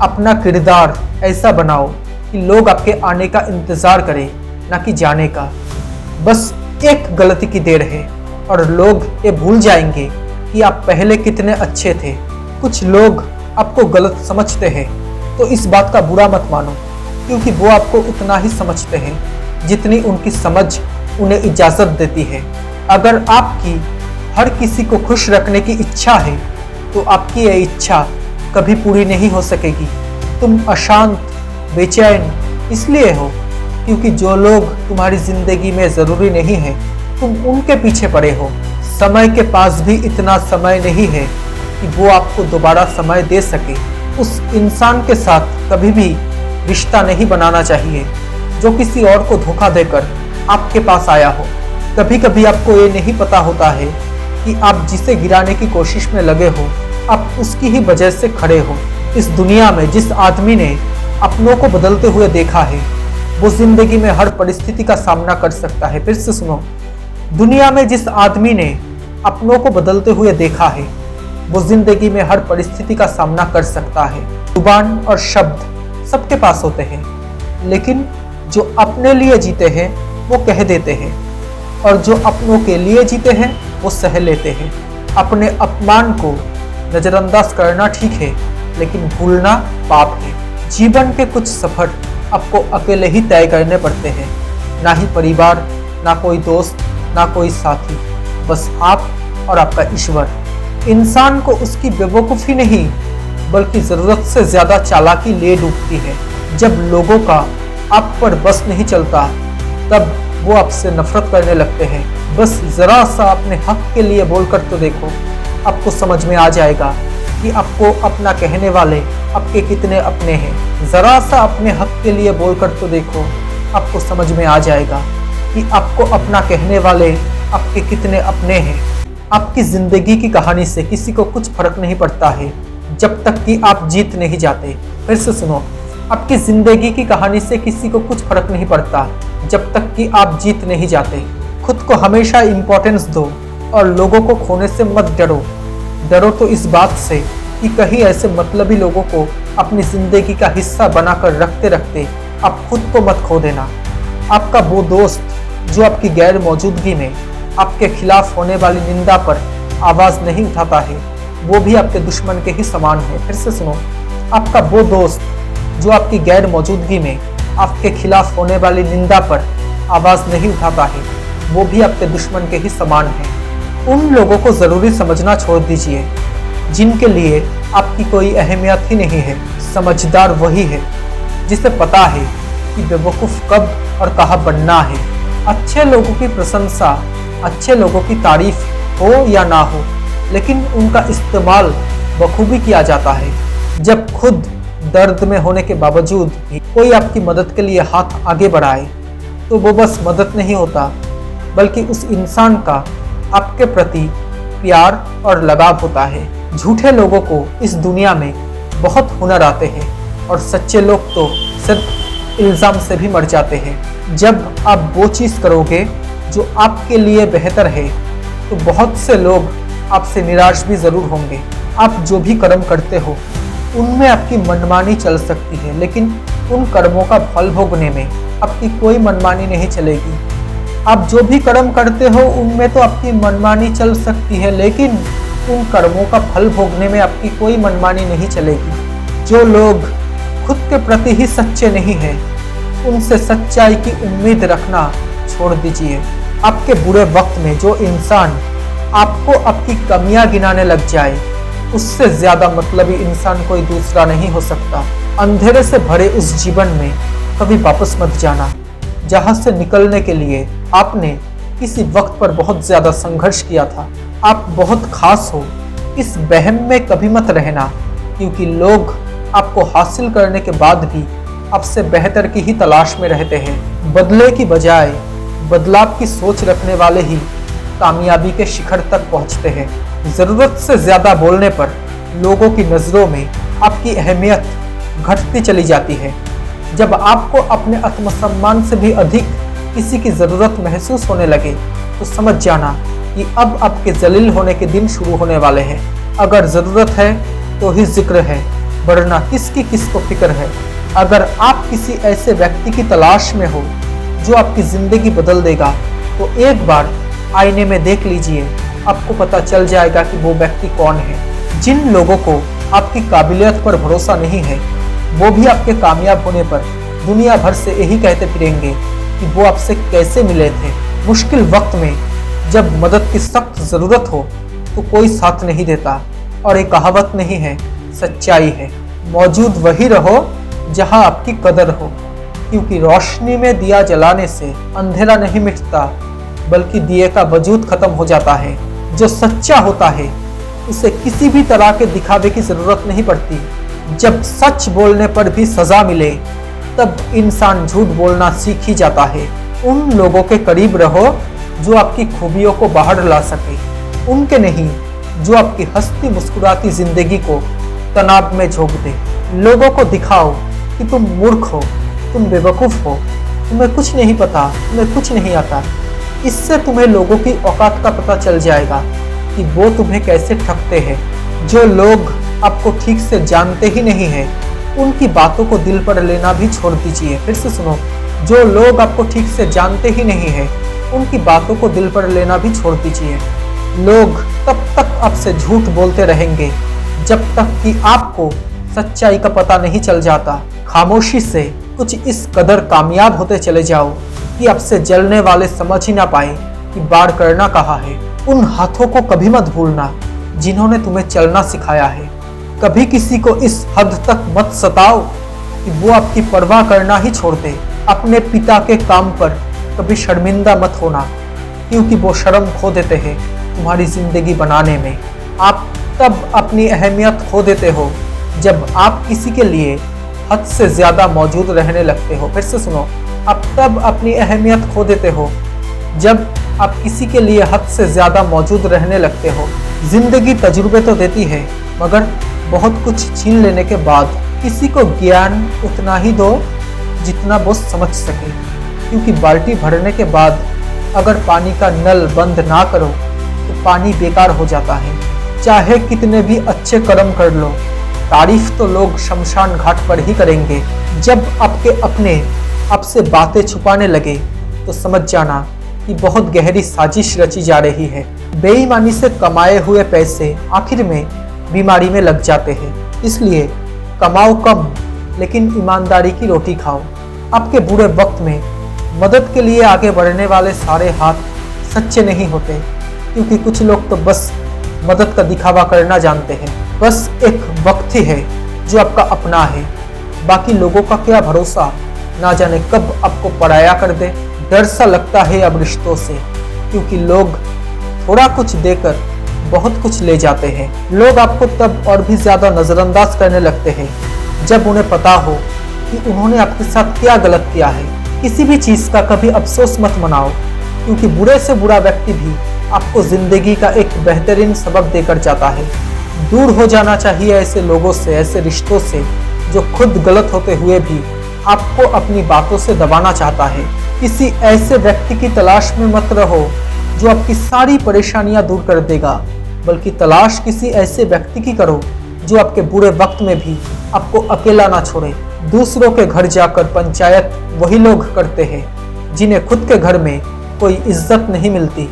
अपना किरदार ऐसा बनाओ कि लोग आपके आने का इंतजार करें, ना कि जाने का। बस एक गलती की देर है और लोग ये भूल जाएंगे कि आप पहले कितने अच्छे थे। कुछ लोग आपको गलत समझते हैं, तो इस बात का बुरा मत मानो, क्योंकि वो आपको उतना ही समझते हैं जितनी उनकी समझ उन्हें इजाज़त देती है। अगर आपकी हर किसी को खुश रखने की इच्छा है, तो आपकी यह इच्छा कभी पूरी नहीं हो सकेगी। तुम अशांत, बेचैन इसलिए हो क्योंकि जो लोग तुम्हारी जिंदगी में ज़रूरी नहीं है, तुम उनके पीछे पड़े हो। समय के पास भी इतना समय नहीं है कि वो आपको दोबारा समय दे सके। उस इंसान के साथ कभी भी रिश्ता नहीं बनाना चाहिए जो किसी और को धोखा देकर आपके पास आया हो। कभी कभी आपको ये नहीं पता होता है कि आप जिसे गिराने की कोशिश में लगे हो, आप उसकी ही वजह से खड़े हो। इस दुनिया में जिस आदमी ने अपनों को बदलते हुए देखा है, वो जिंदगी में हर परिस्थिति का सामना कर सकता है। फिर से सुनो, दुनिया में जिस आदमी ने अपनों को बदलते हुए देखा है, वो जिंदगी में हर परिस्थिति का सामना कर सकता है। जुबान और शब्द सबके पास होते हैं, लेकिन जो अपने लिए जीते हैं वो कह देते हैं, और जो अपनों के लिए जीते हैं वो सह लेते हैं। अपने अपमान को नज़रअंदाज करना ठीक है, लेकिन भूलना पाप है। जीवन के कुछ सफ़र आपको अकेले ही तय करने पड़ते हैं, ना ही परिवार, ना कोई दोस्त, ना कोई साथी, बस आप और आपका ईश्वर। इंसान को उसकी बेवकूफ़ी नहीं बल्कि ज़रूरत से ज़्यादा चालाकी ले डूबती है। जब लोगों का आप पर बस नहीं चलता, तब वो आपसे नफरत करने लगते हैं। बस ज़रा सा अपने हक के लिए बोलकर तो देखो, आपको समझ में आ जाएगा कि आपको अपना कहने वाले आपके कितने अपने हैं। ज़रा सा अपने हक के लिए बोलकर तो देखो, आपको समझ में आ जाएगा कि आपको अपना कहने वाले आपके कितने अपने हैं। आपकी ज़िंदगी की कहानी से किसी को कुछ फर्क नहीं पड़ता है जब तक कि आप जीत नहीं जाते। फिर से सुनो, आपकी ज़िंदगी की कहानी से किसी को कुछ फर्क नहीं पड़ता जब तक कि आप जीत नहीं जाते। खुद को हमेशा इम्पोर्टेंस दो और लोगों को खोने से मत डरो। डरो तो इस बात से कि कहीं ऐसे मतलबी लोगों को अपनी ज़िंदगी का हिस्सा बनाकर रखते रखते आप खुद को मत खो देना। आपका वो दोस्त जो आपकी गैर मौजूदगी में आपके खिलाफ होने वाली निंदा पर आवाज़ नहीं उठाता है, वो भी आपके दुश्मन के ही समान है। फिर से सुनो, आपका वो दोस्त जो आपकी गैर मौजूदगी में आपके खिलाफ होने वाली निंदा पर आवाज़ नहीं उठाता है, वो भी आपके दुश्मन के ही समान है। उन लोगों को ज़रूरी समझना छोड़ दीजिए जिनके लिए आपकी कोई अहमियत ही नहीं है। समझदार वही है जिसे पता है कि बेवकूफ़ कब और कहाँ बनना है। अच्छे लोगों की प्रशंसा, अच्छे लोगों की तारीफ हो या ना हो, लेकिन उनका इस्तेमाल बखूबी किया जाता है। जब खुद दर्द में होने के बावजूद भी कोई आपकी मदद के लिए हाथ आगे बढ़ाए, तो वो बस मदद नहीं होता, बल्कि उस इंसान का आपके प्रति प्यार और लगाव होता है। झूठे लोगों को इस दुनिया में बहुत हुनर आते हैं, और सच्चे लोग तो सिर्फ इल्ज़ाम से भी मर जाते हैं। जब आप वो चीज़ करोगे जो आपके लिए बेहतर है, तो बहुत से लोग आपसे निराश भी ज़रूर होंगे। आप जो भी कर्म करते हो उनमें आपकी मनमानी चल सकती है, लेकिन उन कर्मों का फल भोगने में आपकी कोई मनमानी नहीं चलेगी। आप जो भी कर्म करते हो उनमें तो आपकी मनमानी चल सकती है, लेकिन उन कर्मों का फल भोगने में आपकी कोई मनमानी नहीं चलेगी। जो लोग खुद के प्रति ही सच्चे नहीं हैं, उनसे सच्चाई की उम्मीद रखना छोड़ दीजिए। आपके बुरे वक्त में जो इंसान आपको आपकी कमियां गिनाने लग जाए, उससे ज़्यादा मतलबी इंसान कोई दूसरा नहीं हो सकता। अंधेरे से भरे उस जीवन में कभी वापस मत जाना जहाँ से निकलने के लिए आपने किसी वक्त पर बहुत ज़्यादा संघर्ष किया था। आप बहुत खास हो, इस वहम में कभी मत रहना, क्योंकि लोग आपको हासिल करने के बाद भी आपसे बेहतर की ही तलाश में रहते हैं। बदले की बजाय बदलाव की सोच रखने वाले ही कामयाबी के शिखर तक पहुंचते हैं। ज़रूरत से ज़्यादा बोलने पर लोगों की नज़रों में आपकी अहमियत घटती चली जाती है। जब आपको अपने आत्मसम्मान से भी अधिक किसी की ज़रूरत महसूस होने लगे, तो समझ जाना कि अब आपके जलील होने के दिन शुरू होने वाले हैं। अगर ज़रूरत है तो ही जिक्र है, वरना किसकी किसको फिक्र है। अगर आप किसी ऐसे व्यक्ति की तलाश में हो जो आपकी जिंदगी बदल देगा, तो एक बार आईने में देख लीजिए, आपको पता चल जाएगा कि वो व्यक्ति कौन है। जिन लोगों को आपकी काबिलियत पर भरोसा नहीं है, वो भी आपके कामयाब होने पर दुनिया भर से यही कहते फिरेंगे कि वो आपसे कैसे मिले थे। मुश्किल वक्त में जब मदद की सख्त ज़रूरत हो तो कोई साथ नहीं देता, और एक कहावत नहीं है, सच्चाई है, मौजूद वही रहो जहां आपकी कदर हो। क्योंकि रोशनी में दिया जलाने से अंधेरा नहीं मिटता, बल्कि दिए का वजूद खत्म हो जाता है। जो सच्चा होता है उसे किसी भी तरह के दिखावे की जरूरत नहीं पड़ती। जब सच बोलने पर भी सजा मिले, तब इंसान झूठ बोलना सीख ही जाता है। उन लोगों के करीब रहो जो आपकी खूबियों को बाहर ला सके, उनके नहीं जो आपकी हंसती मुस्कुराती जिंदगी को तनाव में झोंक दे। लोगों को दिखाओ कि तुम मूर्ख हो, तुम बेवकूफ़ हो, तुम्हें कुछ नहीं पता, तुम्हें कुछ नहीं आता। इससे तुम्हें लोगों की औकात का पता चल जाएगा कि वो तुम्हें कैसे ठगते हैं। जो लोग आपको ठीक से जानते ही नहीं हैं, उनकी बातों को दिल पर लेना भी छोड़ दीजिए। फिर से सुनो, जो लोग आपको ठीक से जानते ही नहीं हैं, उनकी बातों को दिल पर लेना भी छोड़ दीजिए। लोग तब तक आपसे झूठ बोलते रहेंगे जब तक कि आपको सच्चाई का पता नहीं चल जाता। खामोशी से कुछ इस कदर कामयाब होते चले जाओ कि आपसे जलने वाले समझ ही ना पाए कि बाढ़ करना कहाँ है। उन हाथों को कभी मत भूलना जिन्होंने तुम्हें चलना सिखाया है। कभी किसी को इस हद तक मत सताओ कि वो आपकी परवाह करना ही छोड़ दे। अपने पिता के काम पर कभी शर्मिंदा मत होना, क्योंकि वो शर्म खो देते हैं तुम्हारी जिंदगी बनाने में। आप तब अपनी अहमियत खो देते हो जब आप किसी के लिए हद से ज्यादा मौजूद रहने लगते हो। फिर से सुनो, आप तब अपनी अहमियत खो देते हो जब आप किसी के लिए हद से ज्यादा मौजूद रहने लगते हो। जिंदगी तजुर्बे तो देती है, मगर बहुत कुछ छीन लेने के बाद किसी को ज्ञान उतना ही दो जितना वो समझ सके। क्योंकि बाल्टी भरने के बाद अगर पानी का नल बंद ना करो तो पानी बेकार हो जाता है। चाहे कितने भी अच्छे कर्म कर लो, तारीफ तो लोग शमशान घाट पर ही करेंगे। जब आपके अपने आपसे बातें छुपाने लगे तो समझ जाना कि बहुत गहरी साजिश रची जा रही है। बेईमानी से कमाए हुए पैसे आखिर में बीमारी में लग जाते हैं। इसलिए कमाओ कम, लेकिन ईमानदारी की रोटी खाओ। आपके बुरे वक्त में मदद के लिए आगे बढ़ने वाले सारे हाथ सच्चे नहीं होते, क्योंकि कुछ लोग तो बस मदद का दिखावा करना जानते हैं। बस एक वक्त ही है जो आपका अपना है, बाकी लोगों का क्या भरोसा, ना जाने कब आपको पराया कर दे। डर सा लगता है अब रिश्तों से, क्योंकि लोग थोड़ा कुछ देकर बहुत कुछ ले जाते हैं। लोग आपको तब और भी ज्यादा नजरअंदाज करने लगते हैं जब उन्हें पता हो कि उन्होंने आपके साथ क्या गलत किया है। किसी भी चीज का कभी अफसोस मत मनाओ, क्योंकि बुरे से बुरा व्यक्ति भी आपको जिंदगी का एक बेहतरीन सबक देकर जाता है। दूर हो जाना चाहिए ऐसे लोगों से, ऐसे रिश्तों से जो खुद गलत होते हुए भी आपको अपनी बातों से दबाना चाहता है। किसी ऐसे व्यक्ति की तलाश में मत रहो जो आपकी सारी परेशानियां दूर कर देगा, बल्कि तलाश किसी ऐसे व्यक्ति की करो जो आपके बुरे वक्त में भी आपको अकेला ना छोड़े। दूसरों के घर जाकर पंचायत वही लोग करते हैं जिन्हें खुद के घर में कोई इज्जत नहीं मिलती।